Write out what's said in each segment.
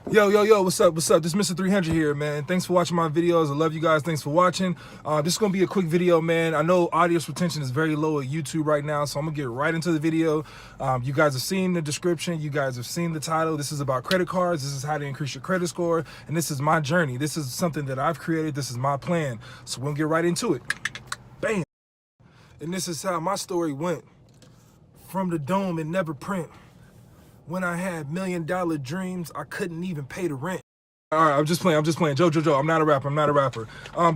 Yo, what's up? This is Mr. 300 here, man. Thanks for watching my videos. I love you guys. Thanks for watching. This is going to be a quick video, man. I know audience retention is very low at YouTube right now, so I'm going to get right into the video. You guys have seen the description. You guys have seen the title. This is about credit cards. This is how to increase your credit score, and this is my journey. This is something that I've created. This is my plan. So we'll get right into it. Bam! And this is how my story went. From the dome and never print. When I had $1 million dreams, I couldn't even pay the rent. All right, I'm just playing. Joe. I'm not a rapper.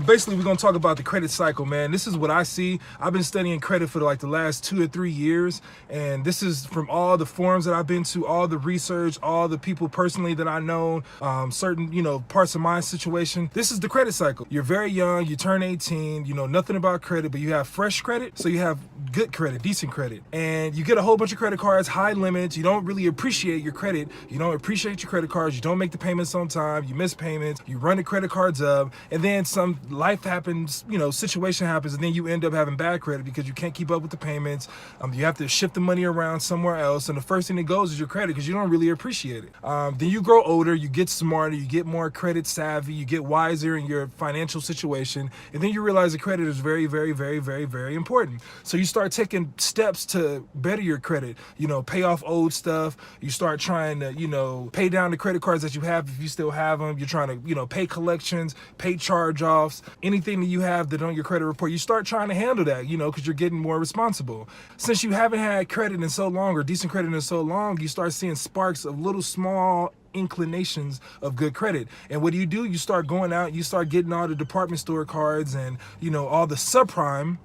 Basically, we're going to talk about the credit cycle, man. This is what I see. I've been studying credit for like the last 2 or 3 years. And this is from all the forums that I've been to, all the research, all the people personally that I know, certain, parts of my situation. This is the credit cycle. You're very young. You turn 18. You know nothing about credit, but you have fresh credit. So you have good credit, decent credit. And you get a whole bunch of credit cards, high limits. You don't really appreciate your credit. You don't appreciate your credit cards. You don't make the payments on time. You miss payments, you run the credit cards up, and then some life happens, situation happens, and then you end up having bad credit because you can't keep up with the payments. You have to shift the money around somewhere else, and the first thing that goes is your credit because you don't really appreciate it. Then you grow older, you get smarter, you get more credit savvy, you get wiser in your financial situation, and then you realize that credit is very, very, very, very, very important. So you start taking steps to better your credit, pay off old stuff. You start trying to, pay down the credit cards that you have if you still have them. You're trying to, pay collections, pay charge-offs, anything that you have that on your credit report. You start trying to handle that, because you're getting more responsible. Since you haven't had credit in so long or decent credit in so long, you start seeing sparks of little small inclinations of good credit. And what do? You start going out, you start getting all the department store cards and, all the subprime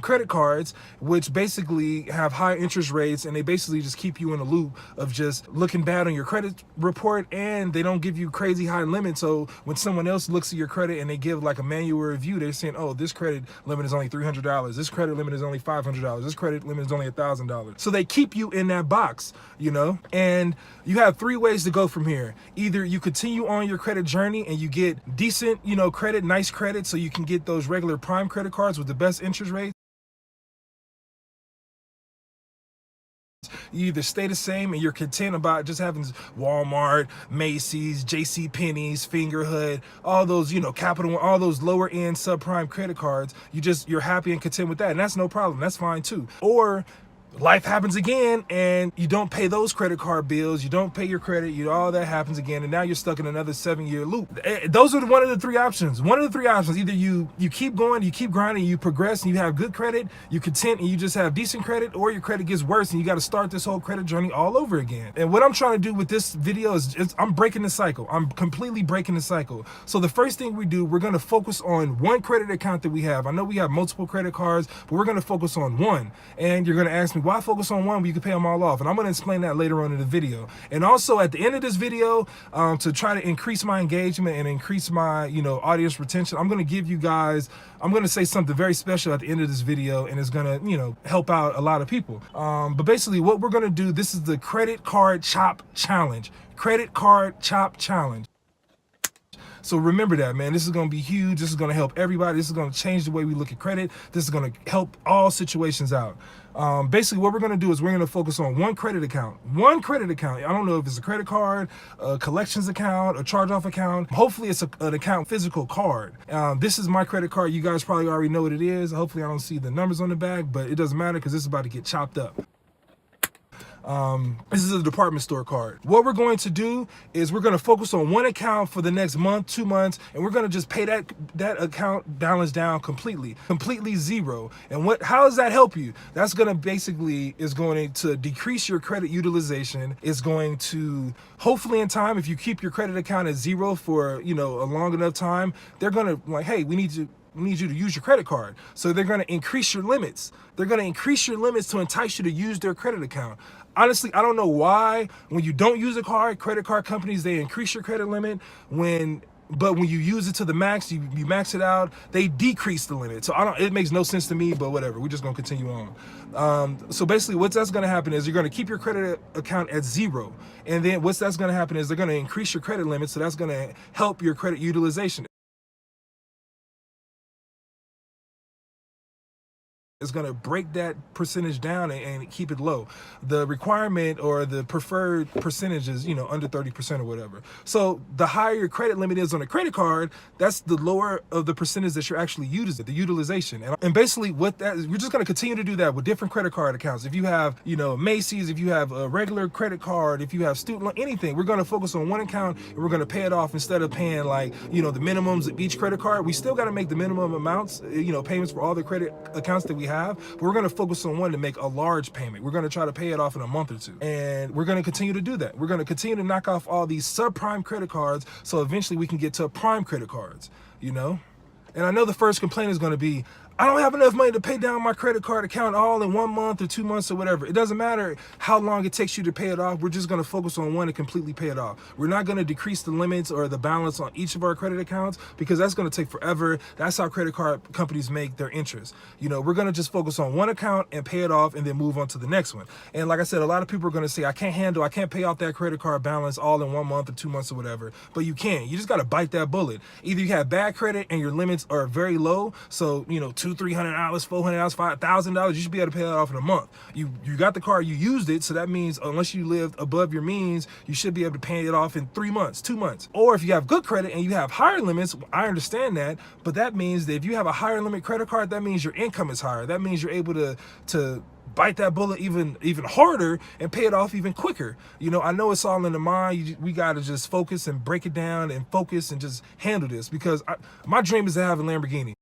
credit cards, which basically have high interest rates, and they basically just keep you in a loop of just looking bad on your credit report, and they don't give you crazy high limits. So when someone else looks at your credit and they give like a manual review, they're saying, oh, this credit limit is only $300, this credit limit is only $500, this credit limit is only $1,000. So they keep you in that box, and you have 3 ways to go from here. Either you continue on your credit journey and you get decent, credit, nice credit, so you can get those regular prime credit cards with the best interest rate. You either stay the same and you're content about just having Walmart, Macy's, JCPenney's, Fingerhood, all those, Capital One, all those lower end subprime credit cards. You're happy and content with that, and that's no problem. That's fine too. Or life happens again and you don't pay those credit card bills, you don't pay your credit, all that happens again, and now you're stuck in another 7-year loop. Those are one of the 3 options. Either you keep going, you keep grinding, you progress, and you have good credit, you content, and you just have decent credit, or your credit gets worse and you got to start this whole credit journey all over again. And what I'm trying to do with this video is I'm breaking the cycle. I'm completely breaking the cycle. So the first thing we do, we're going to focus on one credit account that we have. I know we have multiple credit cards, but we're going to focus on one. And you're going to ask me, why focus on one when you can pay them all off? And I'm going to explain that later on in the video. And also at the end of this video, to try to increase my engagement and increase my, audience retention, I'm going to give you guys, I'm going to say something very special at the end of this video, and it's going to, help out a lot of people. But basically what we're going to do, this is the credit card chop challenge. Credit card chop challenge. So remember that, man. This is going to be huge. This is going to help everybody. This is going to change the way we look at credit. This is going to help all situations out. Basically, what we're going to do is we're going to focus on one credit account. One credit account. I don't know if it's a credit card, a collections account, a charge-off account. Hopefully, it's an account physical card. This is my credit card. You guys probably already know what it is. Hopefully, I don't see the numbers on the back, but it doesn't matter because this is about to get chopped up. This is a department store card. What we're going to do is we're going to focus on one account for the next month, 2 months, and we're going to just pay that account balance down completely zero. And how does that help you? That's going to basically is going to decrease your credit utilization. It's going to hopefully in time, if you keep your credit account at zero for a long enough time, they're going to like, hey, we need you to use your credit card. So they're going to increase your limits. They're going to increase your limits to entice you to use their credit account. Honestly, I don't know why when you don't use a card, credit card companies, they increase your credit limit. But when you use it to the max, you max it out, they decrease the limit. So it makes no sense to me, but whatever. We're just going to continue on. So basically what's going to happen is you're going to keep your credit account at zero. And then what's going to happen is they're going to increase your credit limit. So that's going to help your credit utilization. is going to break that percentage down and keep it low. The requirement or the preferred percentage is, you know, under 30% or whatever. So the higher your credit limit is on a credit card, that's the lower of the percentage that you're actually using, the utilization. And basically what that is, we're just going to continue to do that with different credit card accounts. If you have, you know, Macy's, if you have a regular credit card, if you have student loan, anything, we're going to focus on one account and we're going to pay it off instead of paying, like, you know, the minimums of each credit card. We still got to make the minimum amounts, you know, payments for all the credit accounts that we have, but we're going to focus on one to make a large payment. We're going to try to pay it off in a month or two, and we're going to continue to do that. We're going to continue to knock off all these subprime credit cards, so eventually we can get to prime credit cards, you know. And I know the first complaint is going to be, I don't have enough money to pay down my credit card account all in 1 month or 2 months or whatever. It doesn't matter how long it takes you to pay it off. We're just going to focus on one and completely pay it off. We're not going to decrease the limits or the balance on each of our credit accounts, because that's going to take forever. That's how credit card companies make their interest. You know, we're going to just focus on one account and pay it off and then move on to the next one. And like I said, a lot of people are going to say, I can't pay off that credit card balance all in 1 month or 2 months or whatever. But you can. You just got to bite that bullet. Either you have bad credit and your limits are very low, so, you know, $200-$300, $400, $5,000, you should be able to pay that off in a month. You got the car, you used it, so that means unless you lived above your means, you should be able to pay it off in 3 months, 2 months. Or if you have good credit and you have higher limits, I understand that, but that means that if you have a higher limit credit card, that means your income is higher. That means you're able to bite that bullet even harder and pay it off even quicker. You know, I know it's all in the mind. We got to just focus and break it down and focus and just handle this, because my dream is to have a Lamborghini.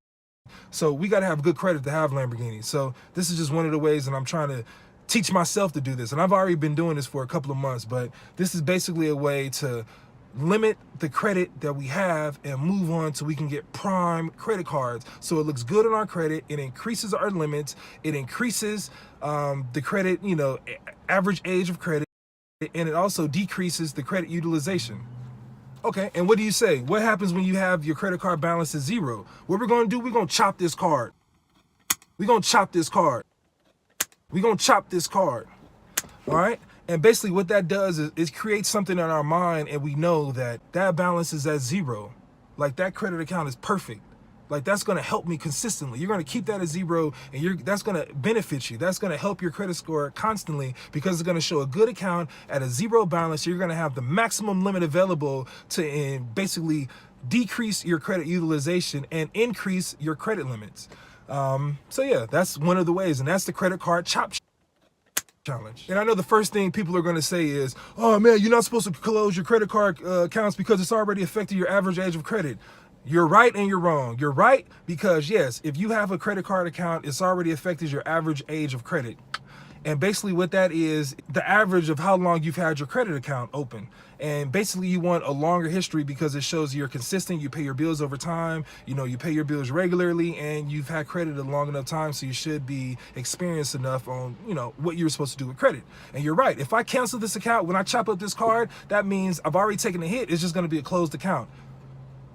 So we got to have good credit to have Lamborghinis. So this is just one of the ways that I'm trying to teach myself to do this. And I've already been doing this for a couple of months, but this is basically a way to limit the credit that we have and move on so we can get prime credit cards. So it looks good on our credit. It increases our limits. It increases the credit, you know, average age of credit, and it also decreases the credit utilization. Okay, and what do you say? What happens when you have your credit card balance at zero? What we're going to do, we're going to chop this card. We're going to chop this card. We're going to chop this card. All right? And basically what that does is create something in our mind, and we know that that balance is at zero. Like, that credit account is perfect. Like, that's going to help me consistently. You're going to keep that at zero, and that's going to benefit you. That's going to help your credit score constantly, because it's going to show a good account at a zero balance. You're going to have the maximum limit available to basically decrease your credit utilization and increase your credit limits. So yeah, that's one of the ways, and that's the credit card chop challenge. And I know the first thing people are going to say is, oh man, you're not supposed to close your credit card accounts because it's already affected your average age of credit. You're right and you're wrong. You're right because, yes, if you have a credit card account, it's already affected your average age of credit. And basically what that is, the average of how long you've had your credit account open. And basically you want a longer history because it shows you're consistent, you pay your bills over time, you know, you pay your bills regularly, and you've had credit a long enough time, so you should be experienced enough on, you know, what you're supposed to do with credit. And you're right. If I cancel this account, when I chop up this card, that means I've already taken a hit. It's just going to be a closed account.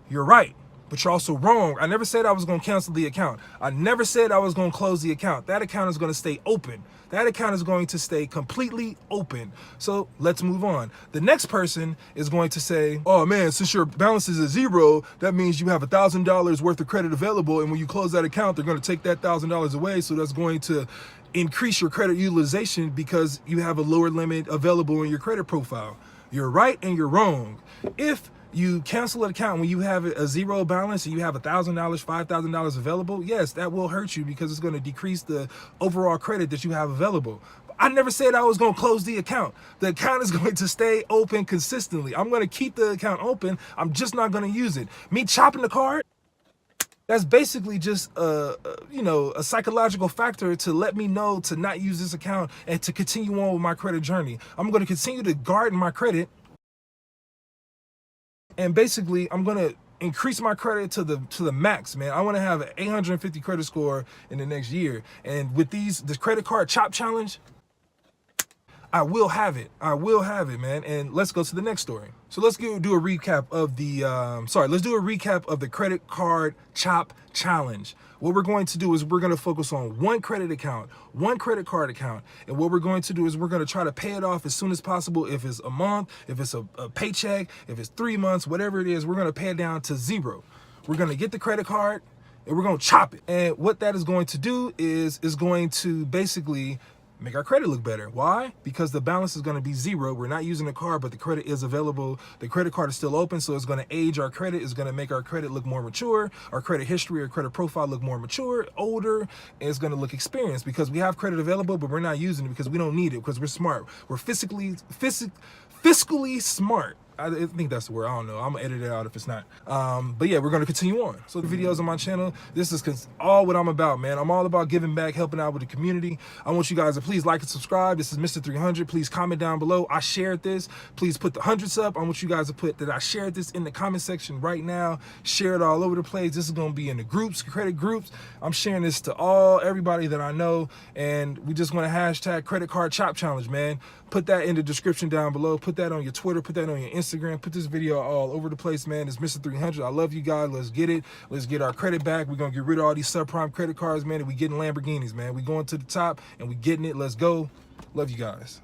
You're right, but you're also wrong. I never said I was going to cancel the account. I never said I was going to close the account. That account is going to stay open. That account is going to stay completely open. So let's move on. The next person is going to say, oh man, since your balance is at zero, that means you have $1,000 worth of credit available. And when you close that account, they're going to take that $1,000 away. So that's going to increase your credit utilization because you have a lower limit available in your credit profile. You're right and you're wrong. If you cancel an account when you have a zero balance and you have $1,000, $5,000 available, yes, that will hurt you because it's going to decrease the overall credit that you have available. I never said I was going to close the account. The account is going to stay open consistently. I'm going to keep the account open. I'm just not going to use it. Me chopping the card, that's basically just a psychological factor to let me know to not use this account and to continue on with my credit journey. I'm going to continue to garden my credit. And basically, I'm going to increase my credit to the max, man. I want to have an 850 credit score in the next year. And with this credit card chop challenge, I will have it. I will have it, man. And let's go to the next story. So let's do a recap of the credit card chop challenge. What we're going to do is we're going to focus on one credit account, one credit card account. And what we're going to do is we're going to try to pay it off as soon as possible. If it's a month, if it's a paycheck, if it's 3 months, whatever it is, we're going to pay it down to zero. We're going to get the credit card, and we're gonna chop it. And what that is going to do is going to basically make our credit look better. Why? Because the balance is going to be zero. We're not using the card, but the credit is available. The credit card is still open, so it's going to age our credit. It's going to make our credit look more mature. Our credit history or credit profile look more mature, older, and it's going to look experienced because we have credit available, but we're not using it because we don't need it because we're smart. We're fiscally smart. I think that's the word. I don't know. I'm gonna edit it out if it's not. But yeah, we're gonna continue on. So the videos on my channel, this is all what I'm about, man. I'm all about giving back, helping out with the community. I want you guys to please like and subscribe. This is Mr. 300. Please comment down below. I shared this. Please put the hundreds up. I want you guys to put that I shared this in the comment section right now. Share it all over the place. This is gonna be in the groups, credit groups. I'm sharing this to everybody that I know, and we just want to hashtag credit card chop challenge, man. Put that in the description down below. Put that on your Twitter. Put that on your Instagram. Put this video all over the place, man. It's Mr. 300. I love you guys. Let's get it. Let's get our credit back. We're going to get rid of all these subprime credit cards, man, and we getting Lamborghinis, man. We going to the top, and we getting it. Let's go. Love you guys.